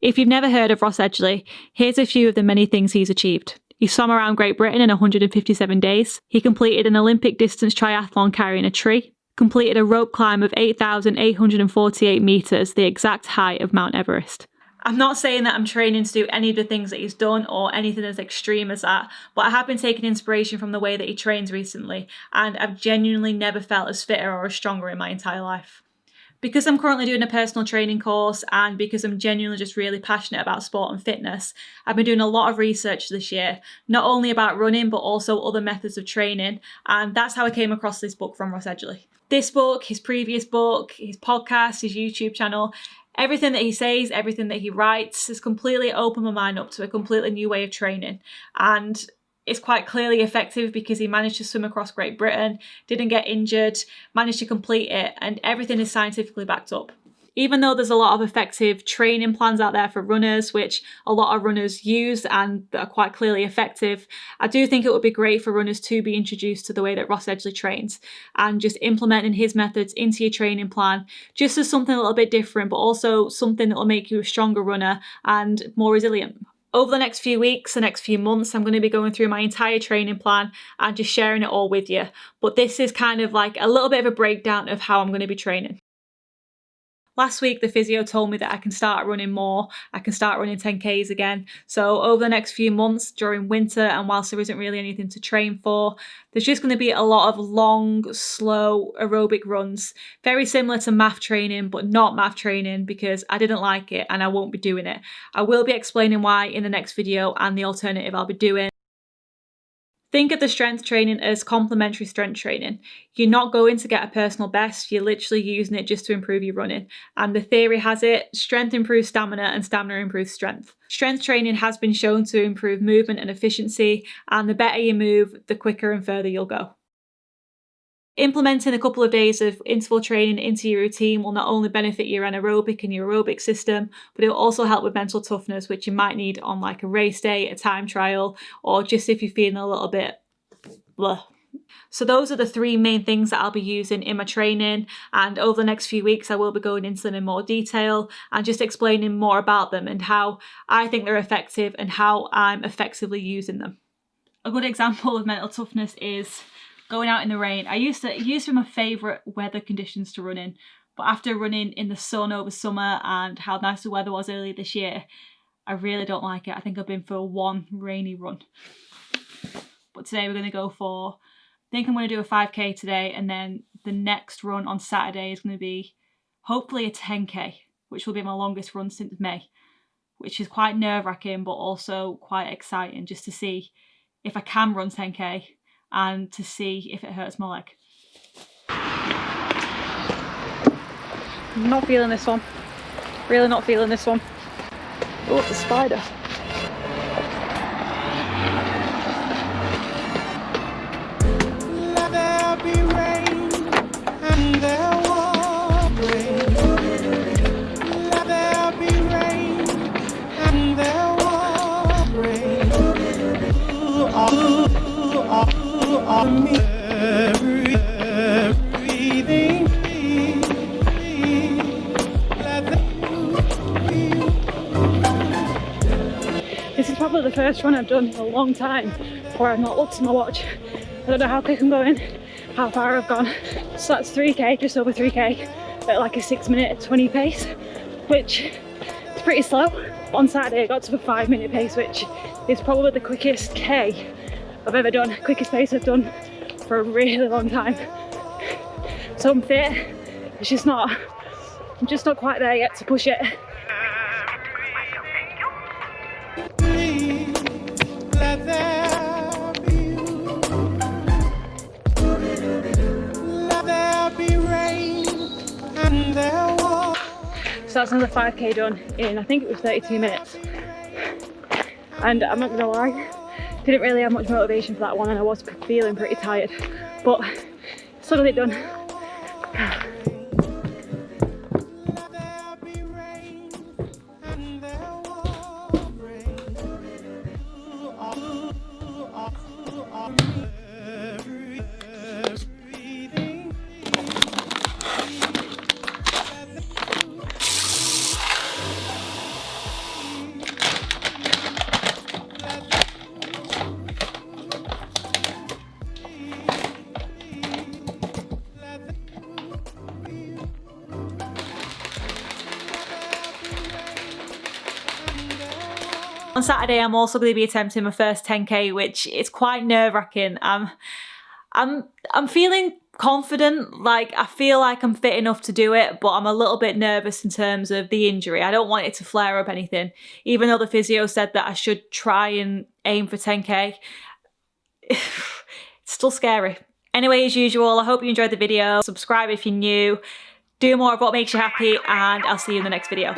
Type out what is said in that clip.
If you've never heard of Ross Edgley, here's a few of the many things he's achieved. He swam around Great Britain in 157 days. He completed an Olympic distance triathlon carrying a tree. Completed a rope climb of 8,848 metres, the exact height of Mount Everest. I'm not saying that I'm training to do any of the things that he's done or anything as extreme as that, but I have been taking inspiration from the way that he trains recently, and I've genuinely never felt as fitter or as stronger in my entire life. Because I'm currently doing a personal training course and because I'm genuinely just really passionate about sport and fitness, I've been doing a lot of research this year, not only about running but also other methods of training, and that's how I came across this book from Ross Edgley. This book, his previous book, his podcast, his YouTube channel, everything that he says, everything that he writes has completely opened my mind up to a completely new way of training. And it's quite clearly effective because he managed to swim across Great Britain, didn't get injured, managed to complete it, and everything is scientifically backed up. Even though there's a lot of effective training plans out there for runners, which a lot of runners use and that are quite clearly effective, I do think it would be great for runners to be introduced to the way that Ross Edgley trains and just implementing his methods into your training plan, just as something a little bit different, but also something that will make you a stronger runner and more resilient. Over the next few weeks, the next few months, I'm going to be going through my entire training plan and just sharing it all with you. But this is kind of like a little bit of a breakdown of how I'm going to be training. Last week, the physio told me that I can start running more. I can start running 10Ks again. So over the next few months during winter, and whilst there isn't really anything to train for, there's just going to be a lot of long, slow aerobic runs. Very similar to math training, but not math training because I didn't like it and I won't be doing it. I will be explaining why in the next video and the alternative I'll be doing. Think of the strength training as complementary strength training. You're not going to get a personal best, you're literally using it just to improve your running. And the theory has it, strength improves stamina and stamina improves strength. Strength training has been shown to improve movement and efficiency, and the better you move, the quicker and further you'll go. Implementing a couple of days of interval training into your routine will not only benefit your anaerobic and your aerobic system, but it will also help with mental toughness, which you might need on like a race day, a time trial, or just if you're feeling a little bit blah. So those are the three main things that I'll be using in my training, and over the next few weeks I will be going into them in more detail and just explaining more about them and how I think they're effective and how I'm effectively using them. A good example of mental toughness is going out in the rain. It used to be my favourite weather conditions to run in, but after running in the sun over summer and how nice the weather was earlier this year, I really don't like it. I think I've been for one rainy run. But today we're going to go for, I think I'm going to do a 5k today, and then the next run on Saturday is going to be hopefully a 10k, which will be my longest run since May, which is quite nerve-wracking but also quite exciting just to see if I can run 10k and to see if it hurts my leg. I'm not feeling this one. Really not feeling this one. Oh, it's a spider. Let there be rain and there will rain. Let there be rain and there will rain. On me, everything. This is probably the first run I've done in a long time where I've not looked at my watch. I don't know how quick I'm going, how far I've gone. So that's 3k, just over 3k, at like a 6-minute 20 pace, which is pretty slow. On Saturday I got to a 5-minute pace, which is probably the quickest K I've ever done, quickest pace I've done for a really long time. So I'm fit, it's just not, I'm just not quite there yet to push it. So that's another 5k done in, I think it was 32 minutes. And I'm not gonna lie, didn't really have much motivation for that one and I was feeling pretty tired, but still got it done. On Saturday, I'm also going to be attempting my first 10k, which is quite nerve-wracking. I'm feeling confident, like I feel like I'm fit enough to do it, but I'm a little bit nervous in terms of the injury. I don't want it to flare up anything, even though the physio said that I should try and aim for 10k. It's still scary. Anyway, as usual, I hope you enjoyed the video. Subscribe if you're new. Do more of what makes you happy, and I'll see you in the next video.